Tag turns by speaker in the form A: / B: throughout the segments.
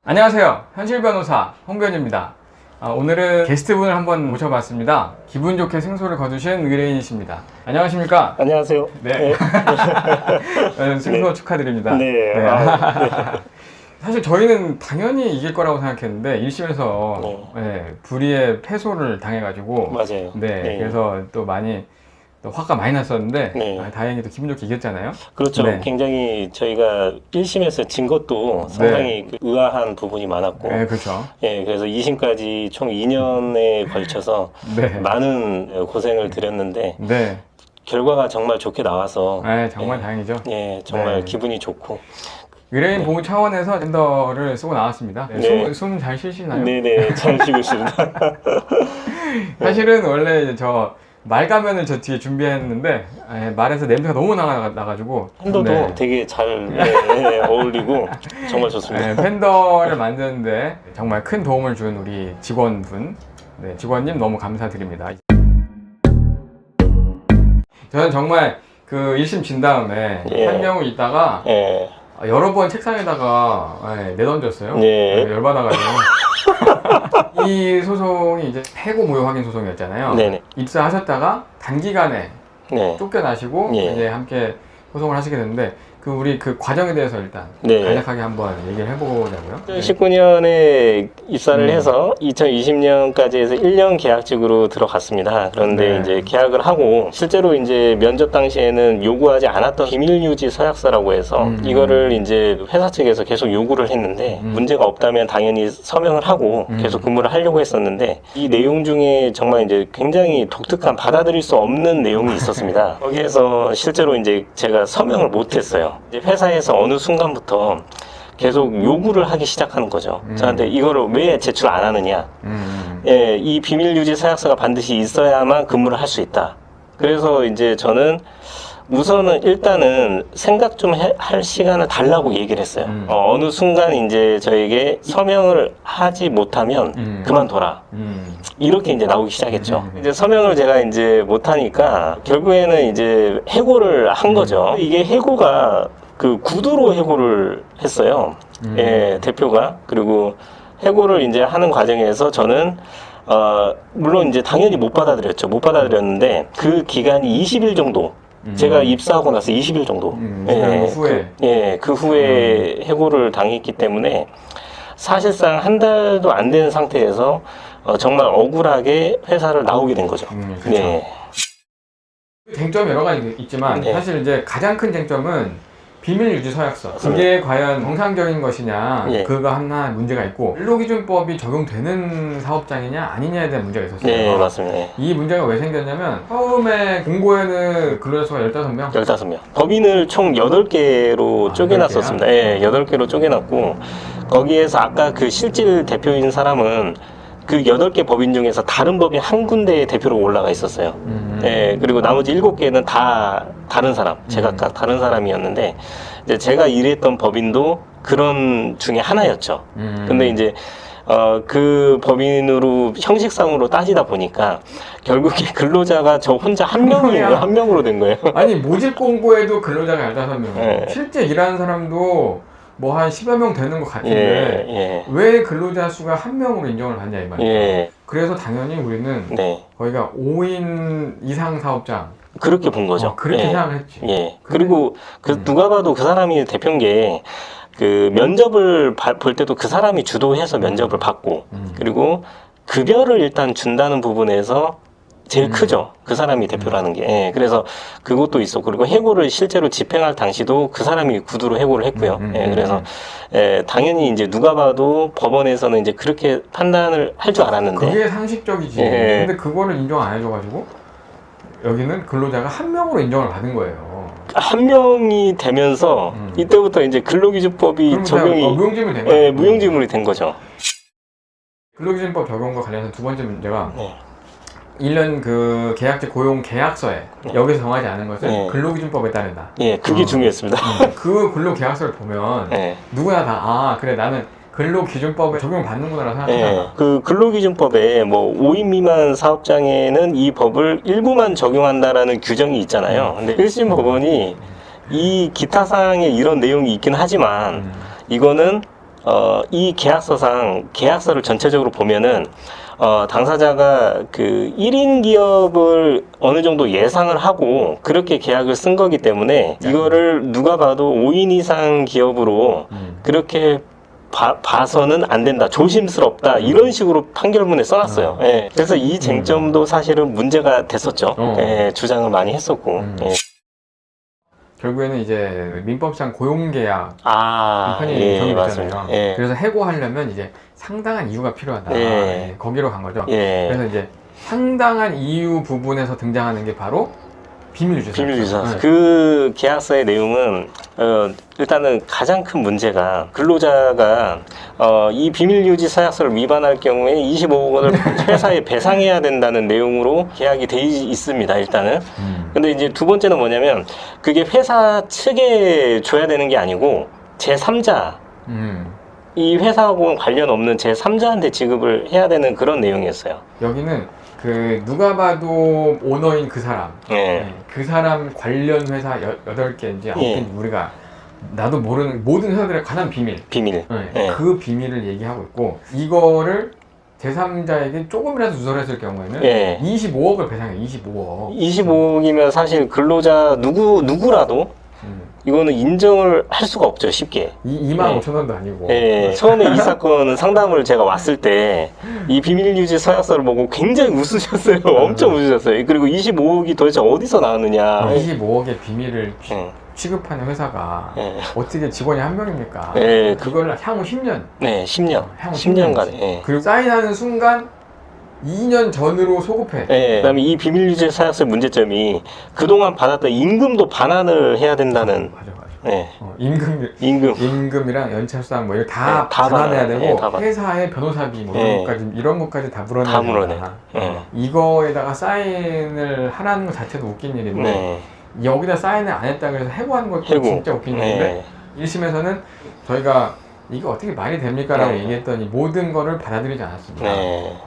A: 안녕하세요. 현실변호사 홍변입니다. 오늘은 게스트분을 한번 모셔봤습니다. 기분 좋게 승소를 거두신 의뢰인이십니다. 안녕하십니까?
B: 안녕하세요.
A: 네. 승소
B: 네.
A: 축하드립니다.
B: 네.
A: 네.
B: 네.
A: 사실 저희는 당연히 이길 거라고 생각했는데 1심에서
B: 네.
A: 불의의 패소를 당해가지고
B: 맞아요.
A: 네,
B: 네.
A: 그래서 또 많이 또 화가 많이 났었는데
B: 네.
A: 다행히 또 기분 좋게 이겼잖아요.
B: 그렇죠.
A: 네.
B: 굉장히 저희가 1심에서 진 것도 상당히 의아한 부분이 많았고,
A: 네, 그렇죠.
B: 예, 그래서 2심까지 총 2년에 걸쳐서
A: 네.
B: 많은 고생을 드렸는데,
A: 네.
B: 결과가 정말 좋게 나와서,
A: 네, 정말 다행이죠.
B: 예, 정말
A: 네.
B: 기분이 좋고.
A: 의뢰인 보호 차원에서 텐더를 쓰고 나왔습니다.
B: 네.
A: 숨 잘 쉬시나요?
B: 네네, 잘 쉬고 있습니다.
A: 사실은 원래 저 말가면을 저 뒤에 준비했는데 말에서 냄새가 너무 나가지고
B: 팬더도 되게 잘 어울리고 정말 좋습니다.
A: 팬더를 만드는데 정말 큰 도움을 준 우리 직원분, 직원님 너무 감사드립니다. 저는 정말 그 1심 진 다음에 한명을 있다가
B: 예.
A: 여러 번 책상에다가 내던졌어요.
B: 네.
A: 열받아가지고. 이 소송이 이제 해고 무효 확인 소송이었잖아요.
B: 네네.
A: 입사하셨다가 단기간에
B: 네.
A: 쫓겨나시고
B: 예.
A: 이제 함께 소송을 하시게 됐는데 우리 그 과정에 대해서 일단
B: 네.
A: 간략하게 한번 얘기를 해보자고요.
B: 2019년에 입사를 해서 2020년까지 해서 1년 계약직으로 들어갔습니다. 그런데
A: 네.
B: 이제 계약을 하고 실제로 이제 면접 당시에는 요구하지 않았던 비밀 유지 서약서라고 해서 이거를 이제 회사 측에서 계속 요구를 했는데 문제가 없다면 당연히 서명을 하고 계속 근무를 하려고 했었는데 이 내용 중에 정말 이제 굉장히 독특한 받아들일 수 없는 내용이 있었습니다. 거기에서 실제로 이제 제가 서명을 못 했어요. 이제 회사에서 어느 순간부터 계속 요구를 하기 시작하는 거죠. 저한테 이거를 왜 제출 안 하느냐. 예, 이 비밀 유지 서약서가 반드시 있어야만 근무를 할 수 있다. 그래서 이제 저는 우선은 일단은 생각 좀 할 시간을 달라고 얘기를 했어요. 어느 순간 이제 저에게 서명을 하지 못하면 그만둬라. 이렇게 이제 나오기 시작했죠. 이제 서명을 제가 이제 못하니까 결국에는 이제 해고를 한 거죠. 이게 해고가 그 구두로 해고를 했어요. 예, 대표가. 그리고 해고를 이제 하는 과정에서 저는 물론 이제 당연히 못 받아들였죠. 못 받아들였는데 그 기간이 20일 정도. 제가 입사하고 나서 20일 정도.
A: 후에.
B: 그 후에 해고를 당했기 때문에 사실상 한 달도 안 된 상태에서 정말 억울하게 회사를 나오게 된 거죠.
A: 그렇죠.
B: 네.
A: 쟁점이 여러 가지 있지만
B: 네.
A: 사실 이제 가장 큰 쟁점은 비밀 유지 서약서. 그게 과연 정상적인 것이냐,
B: 예.
A: 그가 하나 문제가 있고 근로기준법이 적용되는 사업장이냐 아니냐에 대한 문제가 있었어요.
B: 네, 맞습니다. 네.
A: 이 문제가 왜 생겼냐면 처음에 공고에는 근로자 수가 15명?
B: 15명. 법인을 총 8개로 쪼개놨었습니다. 예, 8개로 쪼개놨고, 거기에서 아까 그 실질 대표인 사람은 그 8개 법인 중에서 다른 법인 한 군데에 대표로 올라가 있었어요. 예, 그리고 나머지 7개는 다 다른 사람, 제각각 다른 사람이었는데, 이제 제가 일했던 법인도 그런 중에 하나였죠. 근데 이제, 그 법인으로 형식상으로 따지다 보니까 결국에 근로자가 저 혼자 한 명이에요. 한 명으로 된 거예요.
A: 아니 모집 공고에도 근로자가 15명.
B: 네.
A: 실제 일하는 사람도 뭐 한 10여 명 되는 것 같은데
B: 예.
A: 왜 근로자 수가 한 명으로 인정을 받냐 이 말이에요.
B: 예.
A: 그래서 당연히 우리는
B: 네.
A: 거기가 5인 이상 사업장
B: 그렇게 본 거죠.
A: 그렇게
B: 예.
A: 생각을 했지.
B: 예. 그리고 누가 봐도 그 사람이 대표인 게 그 면접을 볼 때도 그 사람이 주도해서 면접을 받고 그리고 급여를 일단 준다는 부분에서 제일 크죠. 그 사람이 대표라는 게. 예, 그래서 그것도 있어. 그리고 해고를 실제로 집행할 당시도 그 사람이 구두로 해고를 했고요. 예, 그래서 당연히 이제 누가 봐도 법원에서는 이제 그렇게 판단을 할 줄 알았는데.
A: 그게 상식적이지.
B: 예.
A: 근데 그거를 인정 안 해줘가지고 여기는 근로자가 한 명으로 인정을 받은 거예요.
B: 한 명이 되면서 이때부터 이제 근로기준법이 적용이
A: 무용지물이 된 거예요.
B: 예, 무용지물이 된 거죠.
A: 근로기준법 적용과 관련해서 두 번째 문제가
B: 네.
A: 1년 그 계약제 고용 계약서에 여기서 정하지 않은 것은
B: 네.
A: 근로기준법에 따른다.
B: 예, 그게 중요했습니다.
A: 그 근로계약서를 보면
B: 예.
A: 누구나 다 그래 나는 근로기준법에 적용받는구나라고 생각하잖아.
B: 예, 그 근로기준법에 뭐 5인 미만 사업장에는 이 법을 일부만 적용한다라는 규정이 있잖아요. 근데 1심 법원이 이 기타 사항에 이런 내용이 있긴 하지만 이거는 이 계약서상 계약서를 전체적으로 보면은 당사자가 그 1인 기업을 어느 정도 예상을 하고 그렇게 계약을 쓴 거기 때문에 이거를 누가 봐도 5인 이상 기업으로 그렇게 봐서는 안 된다, 조심스럽다, 이런 식으로 판결문에 써놨어요. 예. 그래서 이 쟁점도 사실은 문제가 됐었죠. 예, 주장을 많이 했었고. 예.
A: 결국에는 이제 민법상 고용계약
B: 아,
A: 편이
B: 예,
A: 정해졌잖아요.
B: 맞습니다. 예.
A: 그래서 해고하려면 이제 상당한 이유가 필요하다.
B: 예.
A: 예, 거기로 간 거죠.
B: 예.
A: 그래서 이제 상당한 이유 부분에서 등장하는 게 바로 비밀유지.
B: 비밀유지사항. 그 계약서의 내용은 일단은 가장 큰 문제가 근로자가 이 비밀유지 서약서를 위반할 경우에 25억 원을 회사에 배상해야 된다는 내용으로 계약이 돼 있습니다. 일단은. 근데 이제 두 번째는 뭐냐면 그게 회사 측에 줘야 되는 게 아니고 제3자 이 회사하고는 관련 없는 제3자한테 지급을 해야 되는 그런 내용이었어요.
A: 여기는 그 누가 봐도 오너인 그 사람,
B: 예.
A: 그 사람 관련 회사 8개인지 아무튼
B: 예.
A: 우리가 나도 모르는 모든 회사들의 관한 비밀,
B: 비밀. 예.
A: 그 비밀을 얘기하고 있고 이거를 제3자에게 조금이라도 누설했을 경우에는
B: 예.
A: 25억을 배상해. 25억.
B: 25억이면 사실 근로자 누구라도 이거는 인정을 할 수가 없죠, 쉽게.
A: 2만 5천 원도 아니고.
B: 예, 처음에 이 사건 상담을 제가 왔을 때 이 비밀유지 서약서를 보고 굉장히 웃으셨어요. 엄청 웃으셨어요. 그리고 25억이 도대체 어디서 나왔느냐.
A: 25억의 비밀을
B: 예.
A: 취급하는 회사가
B: 예.
A: 어떻게 직원이 한 명입니까?
B: 예.
A: 그걸 향후 10년.
B: 네, 10년.
A: 향후
B: 10년간. 예.
A: 그리고 사인하는 순간 2년 전으로 소급해.
B: 예, 그다음에 이 비밀유지 서약서의 문제점이 그동안 받았던 임금도 반환을 해야 된다는.
A: 맞아.
B: 예.
A: 임금. 임금이랑 연차수당 뭐 이거 다
B: 다
A: 반환해야
B: 반환.
A: 되고
B: 예, 다 반환.
A: 회사의 변호사비 뭐
B: 예.
A: 이런 것까지 다 물어내야
B: 다 물어내.
A: 된다.
B: 예.
A: 이거에다가 사인을 하라는 것 자체도 웃긴 일인데
B: 네.
A: 여기다 사인을 안 했다 그래서 해고하는 것도
B: 해고.
A: 진짜 웃긴 일인데
B: 네.
A: 1심에서는 저희가 이거 어떻게 말이 됩니까? 라고
B: 네.
A: 얘기했더니 모든 거를 받아들이지 않았습니다.
B: 네.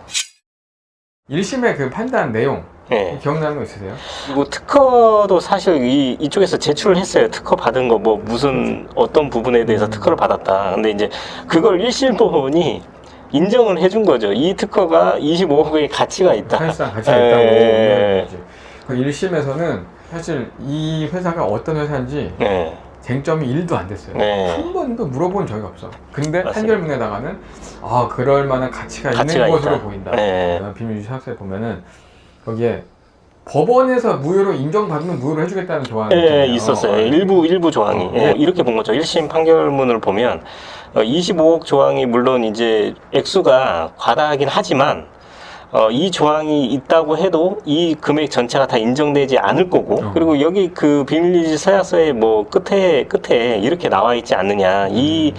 A: 1심의 그 판단 내용
B: 네.
A: 기억나는 거 있으세요?
B: 그리고 특허도 사실 이쪽에서 제출을 했어요. 특허 받은 거 뭐 무슨 어떤 부분에 대해서 특허를 받았다. 근데 이제 그걸 1심 법원이 인정을 해준 거죠. 이 특허가 25억의 가치가 있다.
A: 사실상 가치가
B: 예.
A: 있다고. 이제 그 1심에서는 사실 이 회사가 어떤 회사인지
B: 네.
A: 쟁점이 1도 안 됐어요.
B: 네.
A: 한 번도 물어본 적이 없어. 근데
B: 맞습니다.
A: 판결문에다가는 그럴 만한 가치가 있는 것으로 보인다.
B: 네.
A: 비밀유지 서약서에 보면은 거기에 법원에서 무효로 인정받으면 무효로 해주겠다는 조항이
B: 네, 있었어요. 일부 조항이.
A: 네.
B: 이렇게 본 거죠. 1심 판결문을 보면 25억 조항이 물론 이제 액수가 과다하긴 하지만 이 조항이 있다고 해도 이 금액 전체가 다 인정되지 않을 거고 그리고 여기 그 비밀유지 서약서의 뭐 끝에 이렇게 나와 있지 않느냐. 이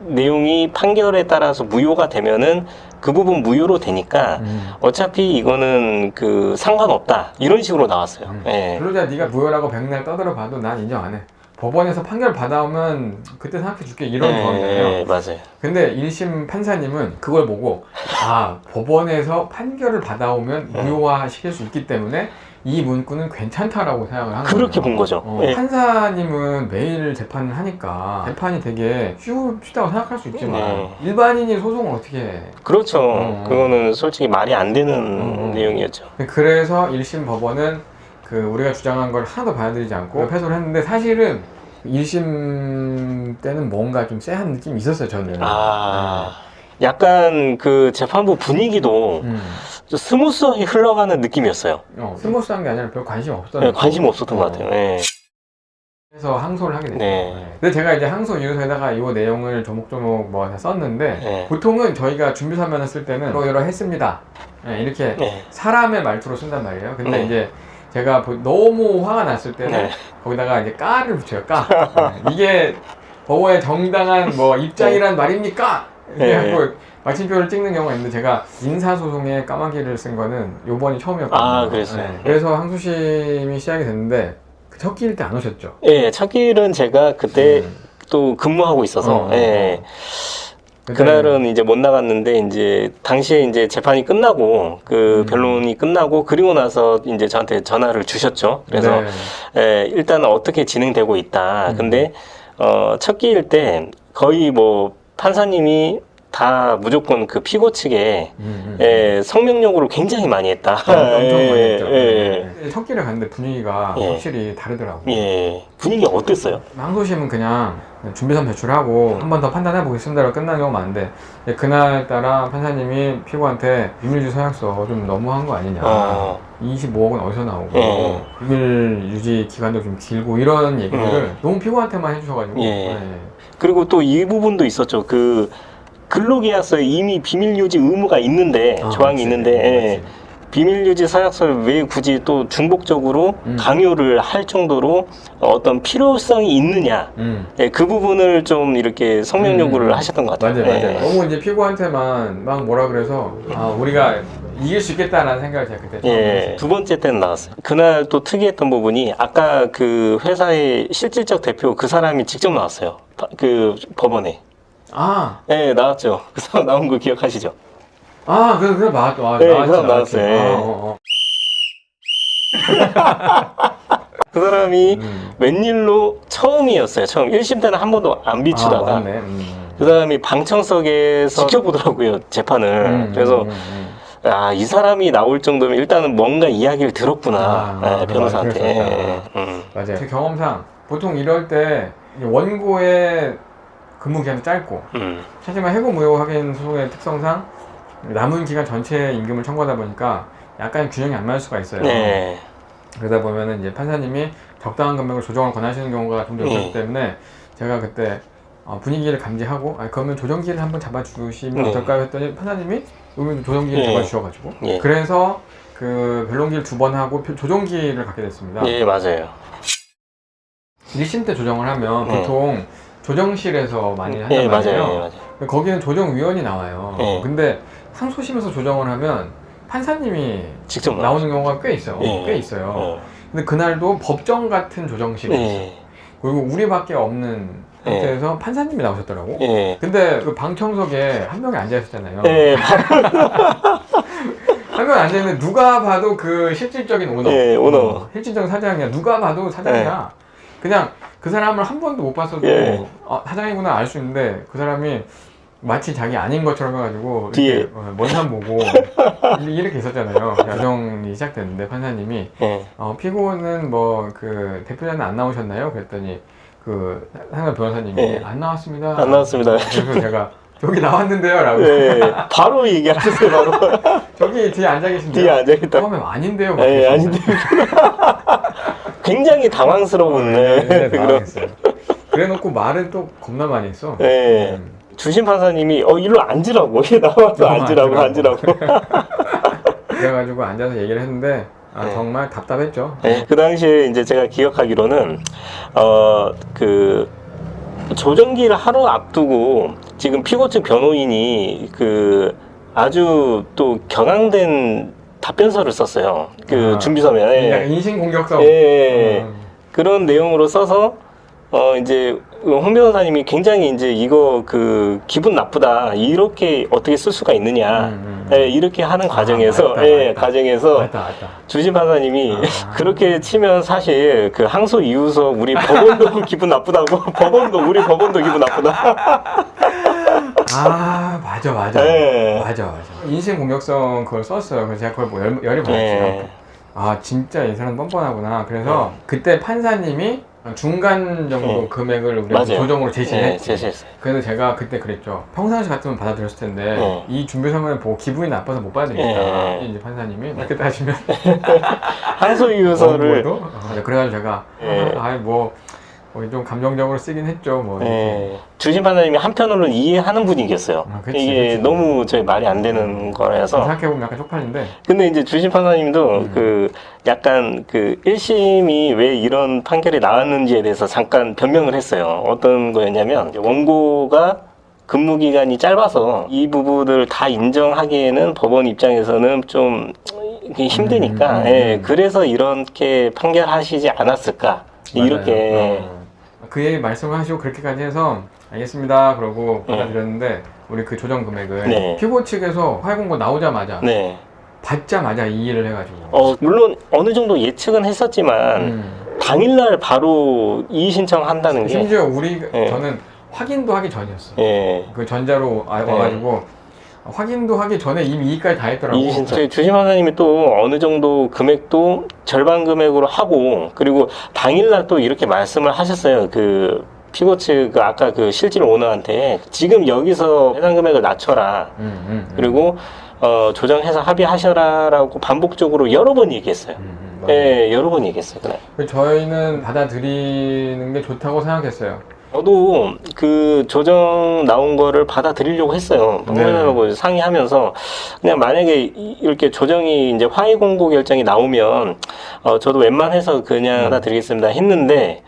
B: 내용이 판결에 따라서 무효가 되면은 그 부분 무효로 되니까 어차피 이거는 그 상관없다 이런 식으로 나왔어요. 예.
A: 근로자 네가 무효라고 백날 떠들어 봐도 난 인정 안 해. 법원에서 판결 받아오면 그때 생각해 줄게 이런 조항이잖아요.
B: 예, 맞아요.
A: 근데 1심 판사님은 그걸 보고 법원에서 판결을 받아오면 무효화 시킬 수 있기 때문에 이 문구는 괜찮다라고 생각을 하는
B: 그렇게
A: 거예요.
B: 본 거죠. 예.
A: 판사님은 매일 재판을 하니까 재판이 되게 쉽다고 생각할 수 있지만
B: 네.
A: 일반인이 소송을 어떻게 해?
B: 그렇죠. 그거는 솔직히 말이 안 되는 내용이었죠.
A: 그래서 1심 법원은 그 우리가 주장한 걸 하나도 받아들이지 않고 패소를 했는데 사실은 1심 때는 뭔가 좀 쎄한 느낌이 있었어요, 저는.
B: 약간 그 재판부 분위기도 좀 스무스하게 흘러가는 느낌이었어요.
A: 스무스한 게 아니라 별 관심 없었던
B: 네, 관심 없었던 것 같아요. 네.
A: 그래서 항소를 하게 됐죠.
B: 네.
A: 근데 제가 이제 항소 이유서에다가 이 내용을 조목조목 뭐 다 썼는데
B: 네.
A: 보통은 저희가 준비 서면을 쓸 때는 이러 했습니다. 네, 이렇게
B: 네.
A: 사람의 말투로 쓴단 말이에요. 근데
B: 네.
A: 이제 제가 너무 화가 났을 때는
B: 네.
A: 거기다가 이제 까를 붙여요. 까. 이게 법원의 정당한 뭐 입장이란 말입니까? 이렇게
B: 네.
A: 하고 마침표를 찍는 경우가 있는데 제가 인사소송에 까마귀를 쓴 거는 요번이 처음이었거든요.
B: 그랬어요.
A: 그래서 항소심이 시작이 됐는데 그 첫 끼일 때 안 오셨죠?
B: 예, 첫 길은 제가 그때 또 근무하고 있어서, 그날은 이제 못 나갔는데, 이제, 당시에 이제 재판이 끝나고, 변론이 끝나고, 그리고 나서 이제 저한테 전화를 주셨죠. 그래서, 일단 어떻게 진행되고 있다. 근데, 첫 끼일 때 거의 뭐, 판사님이 다 무조건 그 피고 측에 성명 요구를 굉장히 많이 했다.
A: 엄청 많이 했죠.
B: 예.
A: 첫 길에 갔는데 분위기가
B: 예.
A: 확실히 다르더라고요.
B: 예. 분위기 어땠어요?
A: 항소심은 그냥 준비선 제출하고 한 번 더 판단해 보겠습니다로 끝나는 경우가 많은데 그날따라 판사님이 피고한테 비밀유지 서약서 좀 너무한 거 아니냐, 25억은 어디서 나오고 비밀 유지 기간도 좀 길고 이런 얘기들을 너무 피고한테만 해주셔가지고.
B: 예. 그리고 또 이 부분도 있었죠. 그 근로계약서에 이미 비밀유지 의무가 있는데 조항이
A: 그치,
B: 있는데
A: 그치.
B: 비밀유지 서약서를 왜 굳이 또 중복적으로 강요를 할 정도로 어떤 필요성이 있느냐, 그 부분을 좀 이렇게 성명 요구를 하셨던 것 같아요.
A: 맞아요. 너무 이제 피고한테만 막 뭐라 그래서 우리가 이길 수 있겠다라는 생각을 제가 그때 처음 했어요.
B: 두 번째 때는 나왔어요. 그날 또 특이했던 부분이 아까 그 회사의 실질적 대표 그 사람이 직접 나왔어요. 그 법원에. 네, 나왔죠. 그 사람 나온 거 기억하시죠?
A: 그래
B: 네, 그 사람 나왔어요. 그 사람이 웬일로 처음이었어요. 처음 1심 때는 한 번도 안 비추다가 그 사람이 방청석에서 지켜보더라고요, 재판을. 그래서 이 사람이 나올 정도면 일단은 뭔가 이야기를 들었구나, 변호사한테.
A: 맞아요. 제 경험상 보통 이럴 때 원고의 근무 기간도 짧고 하지만 해고 무효 확인 소송의 특성상 남은 기간 전체 임금을 청구하다 보니까 약간 균형이 안 맞을 수가 있어요.
B: 네.
A: 그러다 보면은 이제 판사님이 적당한 금액을 조정을 권하시는 경우가 종종 있기 때문에 제가 그때 분위기를 감지하고 그러면 조정기를 한번 잡아주시면 어떨까요? 했더니 판사님이 여기 조정기를 잡아주셔가지고 그래서 그 변론기를 2번 하고 조정기를 갖게 됐습니다.
B: 예, 맞아요.
A: 1심 때 조정을 하면 보통 조정실에서 많이 한단 말이에요.
B: 맞아요.
A: 거기는 조정위원이 나와요. 근데 항소심에서 조정을 하면 판사님이
B: 직접
A: 나오는 경우가 꽤 있어요. 꽤 있어요. 근데 그날도 법정 같은 조정실이 있어요. 그리고 우리밖에 없는 상태에서 판사님이 나오셨더라고. 근데 그 방청석에 한 명이 앉아 있었잖아요. 한 명이 앉아 있는데 누가 봐도 그 실질적인 오너. 실질적인 사장이야. 누가 봐도 사장이야. 그냥 그 사람을 한 번도 못 봤어도 사장이구나 알 수 있는데 그 사람이 마치 자기 아닌 것처럼 해가지고
B: 뒤에
A: 먼 산 보고 이렇게 있었잖아요. 조정이 시작됐는데 판사님이 피고는 뭐 그 대표자는 안 나오셨나요? 그랬더니 그 상담 변호사님이 안 나왔습니다. 그래서 제가 저기 나왔는데요 라고
B: 바로 얘기하셨어요. 바로
A: 저기 뒤에 앉아 계신데요.
B: 뒤에 앉아 있다.
A: 처음에 아닌데요.
B: 아닌데요. 굉장히 당황스러운.
A: 당황했어요. 그래놓고 말은 또 겁나 많이 했어.
B: 주심 판사님이 일로 앉으라고 나와서 앉으라고.
A: 그래가지고 앉아서 얘기를 했는데 정말 답답했죠.
B: 그 당시에 이제 제가 기억하기로는 그 조정기를 하루 앞두고 지금 피고 측 변호인이 그 아주 또 경황된 답변서를 썼어요. 그 준비서면.
A: 인신공격성.
B: 그런 내용으로 써서 이제 홍 변호사님이 굉장히 이제 이거 그 기분 나쁘다 이렇게 어떻게 쓸 수가 있느냐 이렇게 하는 과정에서
A: 맞다.
B: 주심 판사님이 그렇게 치면 사실 그 항소 이유서 우리 법원도 기분 나쁘다고 우리 법원도 기분 나쁘다.
A: 맞아. 인신공격성 그걸 썼어요. 그래서 제가 그걸 뭐 열이 받았어요. 진짜 이 사람 뻔뻔하구나. 그래서 그때 판사님이 중간 정도 금액을 우리가 조정으로 제시했지. 그래서 제가 그때 그랬죠. 평상시 같으면 받아들였을 텐데 이 준비서면을 보고 기분이 나빠서 못 받아들겠다. 이제 판사님이 이렇게 따지면
B: 항소 이유서를
A: 그래가지고 제가 좀 감정적으로 쓰긴 했죠.
B: 주심 판사님이 한편으로는 이해하는 분위기였어요. 이게 너무 저희 말이 안 되는 거라서.
A: 생각해보면 약간 쪽팔린데.
B: 근데 이제 주심 판사님도 그 약간 그 1심이 왜 이런 판결이 나왔는지에 대해서 잠깐 변명을 했어요. 어떤 거였냐면 원고가 근무 기간이 짧아서 이 부분을 다 인정하기에는 법원 입장에서는 좀 힘드니까 그래서 이렇게 판결하시지 않았을까. 이렇게
A: 그 얘기 말씀을 하시고 그렇게까지 해서 알겠습니다 그러고 받아들였는데 우리 그 조정 금액을 피고 측에서 화해공고 나오자마자 받자마자 이의를 해가지고
B: 물론 어느 정도 예측은 했었지만 당일날 바로 이의 신청한다는 게
A: 심지어 저는 확인도 하기 전이었어.
B: 예.
A: 그 전자로 와가지고 확인도 하기 전에 이미 이익까지 다 했더라고.
B: 저희 주심 판사님이 또 어느 정도 금액도 절반 금액으로 하고, 그리고 당일날 또 이렇게 말씀을 하셨어요. 그 피고 측 아까 그 실질 오너한테 지금 여기서 해당 금액을 낮춰라. 그리고 조정해서 합의하셔라라고 반복적으로 여러 번 얘기했어요. 예, 여러 번 얘기했어요. 그래.
A: 저희는 받아들이는 게 좋다고 생각했어요.
B: 저도 그 조정 나온 거를 받아들이려고 했어요. 판사님하고 상의하면서 그냥 만약에 이렇게 조정이 이제 화해 공고 결정이 나오면 저도 웬만해서 그냥 받아들이겠습니다 했는데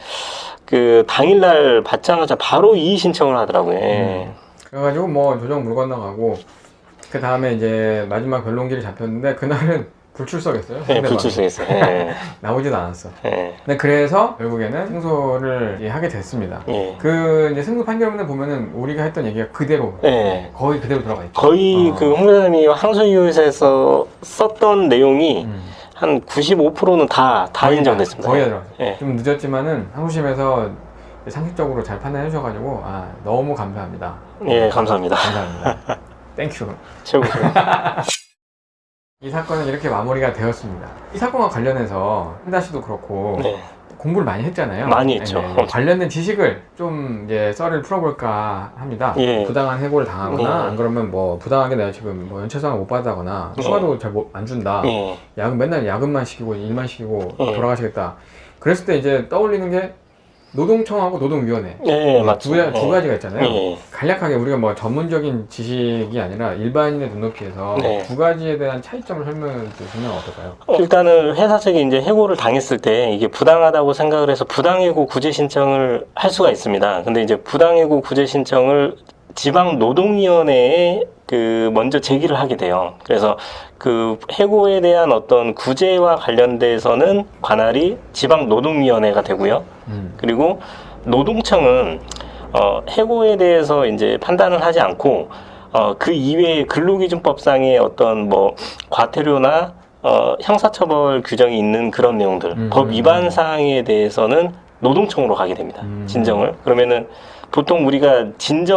B: 그 당일날 받자마자 바로 이의 신청을 하더라고요.
A: 그래가지고 뭐 조정 물 건너가고 그 다음에 이제 마지막 변론기를 잡혔는데 그날은 불출석했어요.
B: 네, 불출석했어요. 네.
A: 나오지도 않았어.
B: 네.
A: 근데 그래서 결국에는 승소를 하게 됐습니다.
B: 네.
A: 그 이제 승소 판결문에 보면은 우리가 했던 얘기가 그대로
B: 네.
A: 거의 그대로 들어가 있죠.
B: 거의 그 홍 회장님이 항소이유에서 썼던 내용이 한 95%는 다 인정됐습니다.
A: 거의 다 들어갔어요.
B: 네.
A: 좀 늦었지만은 항소심에서 상식적으로 잘 판단해 주셔가지고 너무 감사합니다.
B: 예, 감사합니다.
A: 감사합니다. 땡큐.
B: 최고.
A: 이 사건은 이렇게 마무리가 되었습니다. 이 사건과 관련해서 한다 씨도 그렇고
B: 네.
A: 공부를 많이 했잖아요.
B: 많이 했죠.
A: 관련된 지식을 좀 이제 썰을 풀어볼까 합니다.
B: 예.
A: 부당한 해고를 당하거나
B: 예.
A: 안 그러면 뭐 부당하게 내가 지금 뭐 연체상을 못 받아거나 휴가도 잘 안 준다.
B: 예.
A: 맨날 야근만 시키고 일만 시키고
B: 예.
A: 돌아가시겠다. 그랬을 때 이제 떠올리는 게 노동청하고 노동위원회
B: 네, 맞죠.
A: 두 가지가 있잖아요.
B: 네.
A: 간략하게 우리가 뭐 전문적인 지식이 아니라 일반인의 눈높이에서
B: 네.
A: 두 가지에 대한 차이점을 설명해 주시면 어떨까요?
B: 일단은 회사 측이 이제 해고를 당했을 때 이게 부당하다고 생각을 해서 부당해고 구제 신청을 할 수가 있습니다. 근데 이제 부당해고 구제 신청을 지방노동위원회에 먼저 제기를 하게 돼요. 그래서 그 해고에 대한 어떤 구제와 관련돼서는 관할이 지방노동위원회가 되고요. 그리고 노동청은 해고에 대해서 이제 판단을 하지 않고 그 이외에 근로기준법상의 어떤 뭐 과태료나 형사처벌 규정이 있는 그런 내용들, 법 위반 사항에 대해서는 노동청으로 가게 됩니다. 진정을. 그러면은 보통 우리가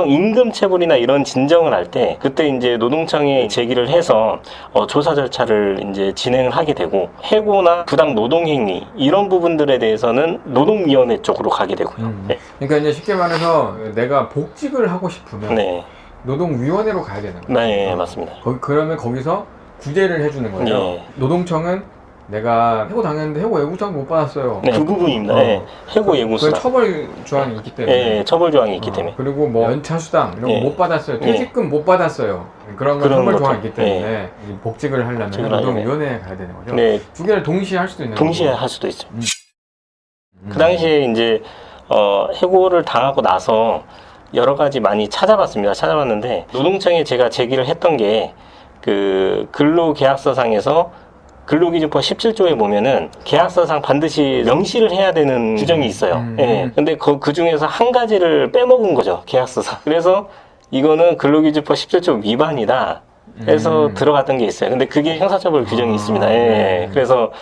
B: 임금체불이나 이런 진정을 할 때 그때 이제 노동청에 제기를 해서 조사 절차를 이제 진행을 하게 되고, 해고나 부당 노동행위 이런 부분들에 대해서는 노동위원회 쪽으로 가게 되고요. 네.
A: 그러니까 이제 쉽게 말해서 내가 복직을 하고 싶으면
B: 네.
A: 노동위원회로 가야 되는 거예요.
B: 네, 맞습니다.
A: 그러면 거기서 구제를 해주는 거예요.
B: 네.
A: 노동청은 내가 해고 당했는데 해고 예고장도 못 받았어요.
B: 네, 그 부분입니다. 네. 해고 예고수당.
A: 그 처벌 조항이 있기 때문에.
B: 네, 처벌 조항이 있기 때문에.
A: 그리고 뭐 연차수당 이런 거
B: 네.
A: 못 받았어요.
B: 네.
A: 퇴직금 못 받았어요. 그런 건 처벌 조항이 있기 때문에
B: 네.
A: 복직을 하려면 노동위원회에 가야 되는 거죠.
B: 네.
A: 두 개를 동시에 할 수도 있는
B: 동시에
A: 거고.
B: 할 수도 있죠. 그 당시에 이제 해고를 당하고 나서 여러 가지 많이 찾아봤습니다. 찾아봤는데 노동청에 제가 제기를 했던 게 그 근로계약서상에서 근로기준법 17조에 보면은 계약서상 반드시 명시를 해야 되는 규정이 있어요. 예. 근데 그 중에서 한 가지를 빼먹은 거죠. 계약서상. 그래서 이거는 근로기준법 17조 위반이다 해서 들어갔던 게 있어요. 근데 그게 형사처벌 규정이 있습니다. 예. 그래서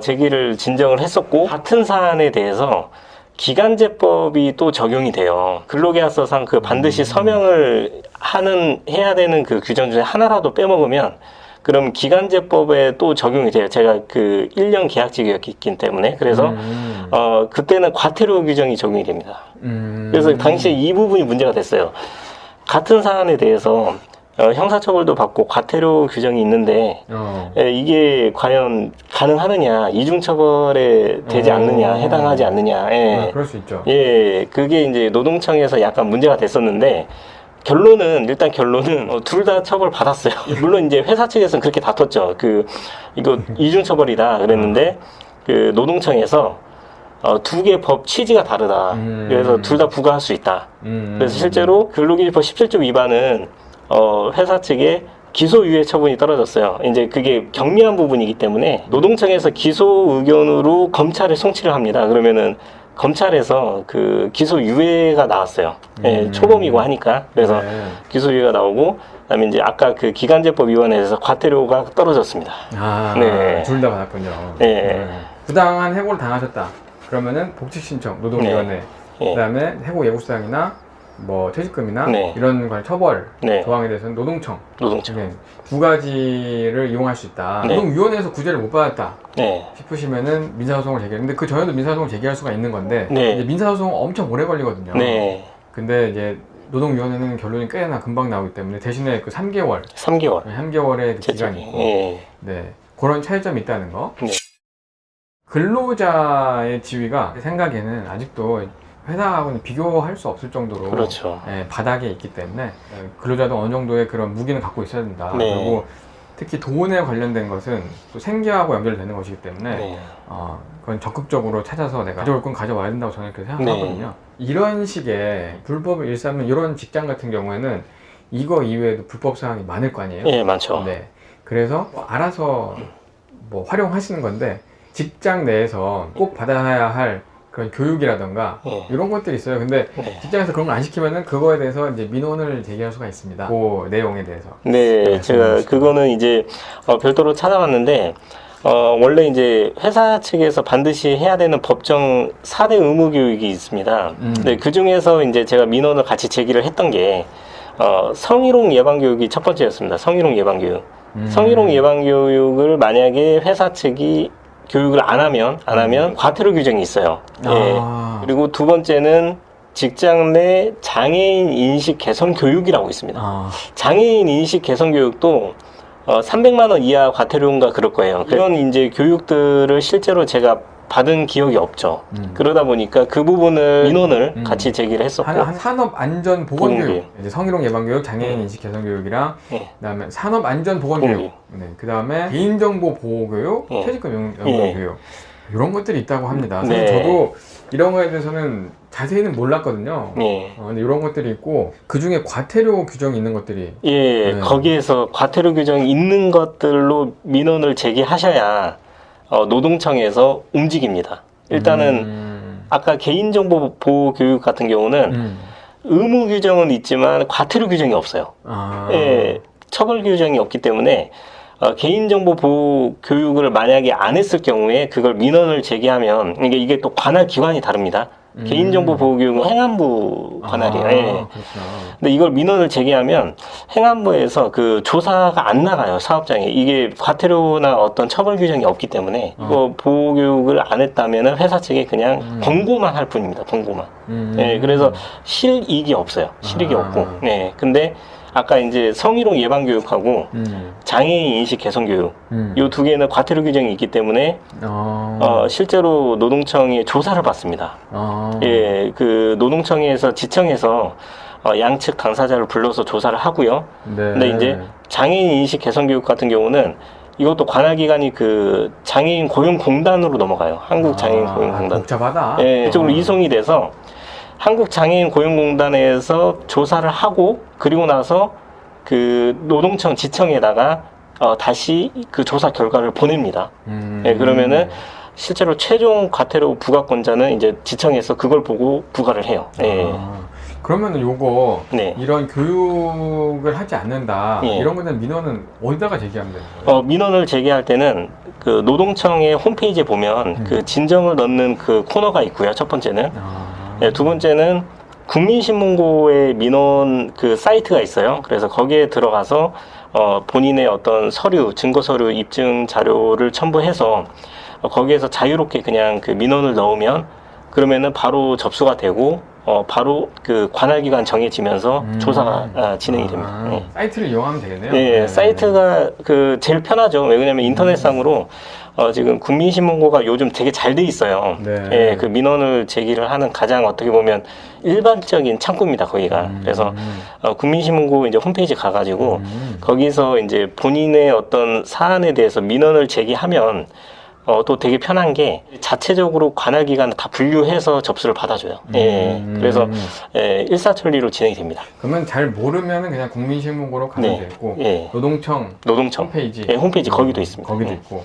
B: 제기를 진정을 했었고, 같은 사안에 대해서 기간제법이 또 적용이 돼요. 근로계약서상 그 반드시 서명을 해야 되는 그 규정 중에 하나라도 빼먹으면 그럼 기간제법에 또 적용이 돼요. 제가 그 1년 계약직이었기 때문에. 그래서 그때는 과태료 규정이 적용이 됩니다. 그래서 당시에 이 부분이 문제가 됐어요. 같은 사안에 대해서 형사처벌도 받고 과태료 규정이 있는데 이게 과연 가능하느냐, 이중처벌에 되지 않느냐, 해당하지 않느냐.
A: 그럴 수 있죠.
B: 예, 그게 이제 노동청에서 약간 문제가 됐었는데, 결론은 둘 다 처벌 받았어요. 물론 이제 회사 측에서는 그렇게 다퉜죠. 이거 이중처벌이다 그랬는데, 그 노동청에서 두 개 법 취지가 다르다. 그래서 둘 다 부과할 수 있다. 그래서 실제로 근로기준법 17조 위반은 회사 측에 기소유예 처분이 떨어졌어요. 이제 그게 경미한 부분이기 때문에 노동청에서 기소 의견으로 검찰에 송치를 합니다. 그러면은 검찰에서 그 기소유예가 나왔어요. 예, 초범이고 하니까. 그래서 기소유예가 나오고, 그다음에 이제 아까 그 기간제법 위반에서 과태료가 떨어졌습니다.
A: 네. 둘 다 받았군요.
B: 네.
A: 부당한 해고를 당하셨다. 그러면은 복직신청, 노동위원회, 그다음에 해고 예고수당이나 뭐 퇴직금이나
B: 네.
A: 이런 걸 처벌
B: 네.
A: 조항에 대해서는 노동청
B: 노동청.
A: 네, 두 가지를 이용할 수 있다.
B: 네.
A: 노동위원회에서 구제를 못 받았다
B: 네.
A: 싶으시면은 민사소송을 제기해. 근데 그 전에도 민사소송을 제기할 수가 있는 건데
B: 네.
A: 이제 민사소송 엄청 오래 걸리거든요.
B: 네.
A: 근데 이제 노동위원회는 결론이 꽤나 금방 나오기 때문에 대신에 그 3개월,
B: 3개월.
A: 기간이 있고,
B: 예.
A: 네 그런 차이점이 있다는 거.
B: 네.
A: 근로자의 지위가 제 생각에는 아직도 회사하고는 비교할 수 없을 정도로
B: 그렇죠.
A: 바닥에 있기 때문에 근로자도 어느 정도의 그런 무기는 갖고 있어야 된다.
B: 네.
A: 그리고 특히 돈에 관련된 것은 또 생계하고 연결되는 것이기 때문에
B: 네.
A: 그건 적극적으로 찾아서 내가 가져올 건 가져와야 된다고 저는 그렇게 생각하거든요.
B: 네.
A: 이런 식의 불법을 일삼는 이런 직장 같은 경우에는 이거 이외에도 불법 사항이 많을 거 아니에요?
B: 예, 많죠.
A: 네. 그래서 알아서 뭐 활용하시는 건데 직장 내에서 꼭 받아야 할 그런 교육이라던가
B: 예.
A: 이런 것들이 있어요. 근데
B: 네.
A: 직장에서 그런 걸 안 시키면은 그거에 대해서 이제 민원을 제기할 수가 있습니다. 그 내용에 대해서.
B: 네, 제가 그거는 이제 별도로 찾아봤는데 원래 이제 회사 측에서 반드시 해야 되는 법정 4대 의무 교육이 있습니다. 네, 그 중에서 이제 제가 민원을 같이 제기를 했던 게 성희롱 예방 교육이 첫 번째였습니다. 성희롱 예방 교육. 성희롱 예방 교육을 만약에 회사 측이 교육을 안 하면 과태료 규정이 있어요. 예. 그리고 두 번째는 직장 내 장애인 인식 개선 교육이라고 있습니다. 장애인 인식 개선 교육도 300만 원 이하 과태료인가 그럴 거예요. 그런 이제 교육들을 실제로 제가 받은 기억이 없죠. 그러다 보니까 그 부분을 민원을 같이 제기를 했었고.
A: 산업안전보건교육, 이제 성희롱 예방교육, 장애인 인식 개선교육이랑 그다음에 산업안전보건교육, 그 다음에 개인정보보호교육, 퇴직금 연금교육 이런 것들이 있다고 합니다. 사실 저도 이런 거에 대해서는 자세히는 몰랐거든요. 근데 이런 것들이 있고 그 중에 과태료 규정이 있는 것들이
B: 거기에서 과태료 규정이 있는 것들로 민원을 제기하셔야 노동청에서 움직입니다. 일단은 아까 개인정보 보호 교육 같은 경우는 의무 규정은 있지만 과태료 규정이 없어요. 처벌 규정이 없기 때문에 개인정보 보호 교육을 만약에 안 했을 경우에 그걸 민원을 제기하면 이게 또 관할 기관이 다릅니다. 개인정보 보호 교육은 행안부 관할이에요. 근데 이걸 민원을 제기하면 행안부에서 그 조사가 안 나가요, 사업장에. 이게 과태료나 어떤 처벌 규정이 없기 때문에 이거 보호 교육을 안 했다면 회사 측에 그냥 권고만 할 뿐입니다. 권고만. 그래서 실익이 없어요. 실익이 없고. 근데 아까 이제 성희롱 예방 교육하고 장애인 인식 개선 교육 이 두 개는 과태료 규정이 있기 때문에 실제로 노동청이 조사를 받습니다. 그 노동청에서 지청에서 양측 당사자를 불러서 조사를 하고요. 근데 이제 장애인 인식 개선 교육 같은 경우는 이것도 관할기관이 그 장애인 고용공단으로 넘어가요. 한국 장애인 고용공단.
A: 복잡하다.
B: 이쪽으로 이송이 돼서 한국장애인 고용공단에서 조사를 하고 그리고 나서 그 노동청 지청에다가 다시 그 조사 결과를 보냅니다. 그러면은 실제로 최종 과태료 부과권자는 이제 지청에서 그걸 보고 부과를 해요.
A: 그러면은 요거 이런 교육을 하지 않는다 이런 거는 민원은 어디다가 제기하면 되나요?
B: 민원을 제기할 때는 그 노동청의 홈페이지에 보면 그 진정을 넣는 그 코너가 있고요. 첫 번째는. 두 번째는 국민신문고의 민원 그 사이트가 있어요. 그래서 거기에 들어가서 본인의 어떤 서류, 증거 서류, 입증 자료를 첨부해서 거기에서 자유롭게 그냥 그 민원을 넣으면 그러면은 바로 접수가 되고 바로 그 관할기관 정해지면서 조사가 진행이 됩니다.
A: 사이트를 이용하면 되겠네요.
B: 사이트가 그 제일 편하죠. 왜냐면 인터넷상으로 지금 국민신문고가 요즘 되게 잘 돼 있어요. 그 민원을 제기를 하는 가장 어떻게 보면 일반적인 창구입니다, 거기가. 그래서 국민신문고 이제 홈페이지 가가지고 거기서 이제 본인의 어떤 사안에 대해서 민원을 제기하면 또 되게 편한 게 자체적으로 관할기관을 다 분류해서 접수를 받아줘요. 그래서 일사천리로 진행이 됩니다.
A: 그러면 잘 모르면 그냥 국민신문고로 가면 되고 노동청 홈페이지
B: 홈페이지 거기도 있습니다.
A: 거기도 있고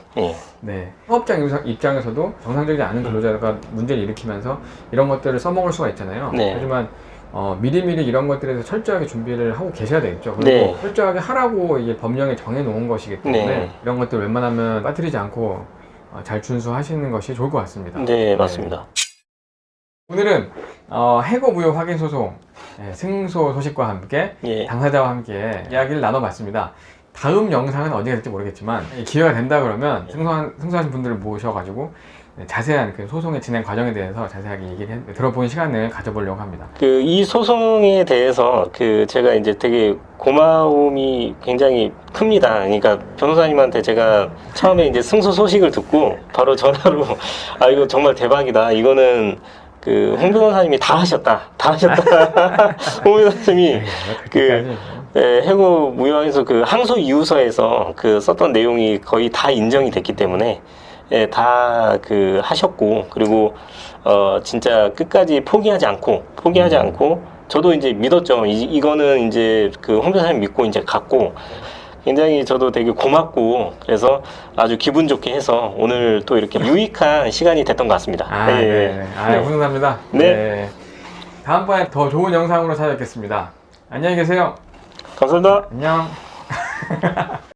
A: 사업장 입장에서도 정상적이지 않은 근로자가 문제를 일으키면서 이런 것들을 써먹을 수가 있잖아요. 하지만 미리미리 이런 것들에서 철저하게 준비를 하고 계셔야 되겠죠. 그리고 철저하게 하라고 이게 법령에 정해놓은 것이기 때문에 이런 것들 웬만하면 빠뜨리지 않고 잘 준수하시는 것이 좋을 것 같습니다.
B: 네, 맞습니다.
A: 오늘은 해고 무효 확인 소송 승소 소식과 함께
B: 예.
A: 당사자와 함께 이야기를 나눠봤습니다. 다음 영상은 어디가 될지 모르겠지만 기회가 된다 그러면 승소하신 분들을 모셔가지고 자세한 그 소송의 진행 과정에 대해서 자세하게 얘기를 들어보는 시간을 가져보려고 합니다.
B: 이 소송에 대해서 제가 이제 되게 고마움이 굉장히 큽니다. 그러니까 변호사님한테 제가 처음에 이제 승소 소식을 듣고 바로 전화로 이거 정말 대박이다. 이거는 홍 변호사님이 다 하셨다. 홍 변호사님이 해고 무효에서 항소 이유서에서 항소 내용이 거의 다 인정이 됐기 때문에 다 하셨고, 그리고 진짜 끝까지 포기하지 않고 저도 이제 믿었죠. 이거는 이제 홍 변호사님 믿고 이제 갔고, 굉장히 저도 되게 고맙고, 그래서 아주 기분 좋게 해서 오늘 또 이렇게 유익한 시간이 됐던 것 같습니다.
A: 감사합니다.
B: 네.
A: 다음번에 더 좋은 영상으로 찾아뵙겠습니다. 안녕히 계세요.
B: 감사합니다.
A: 안녕.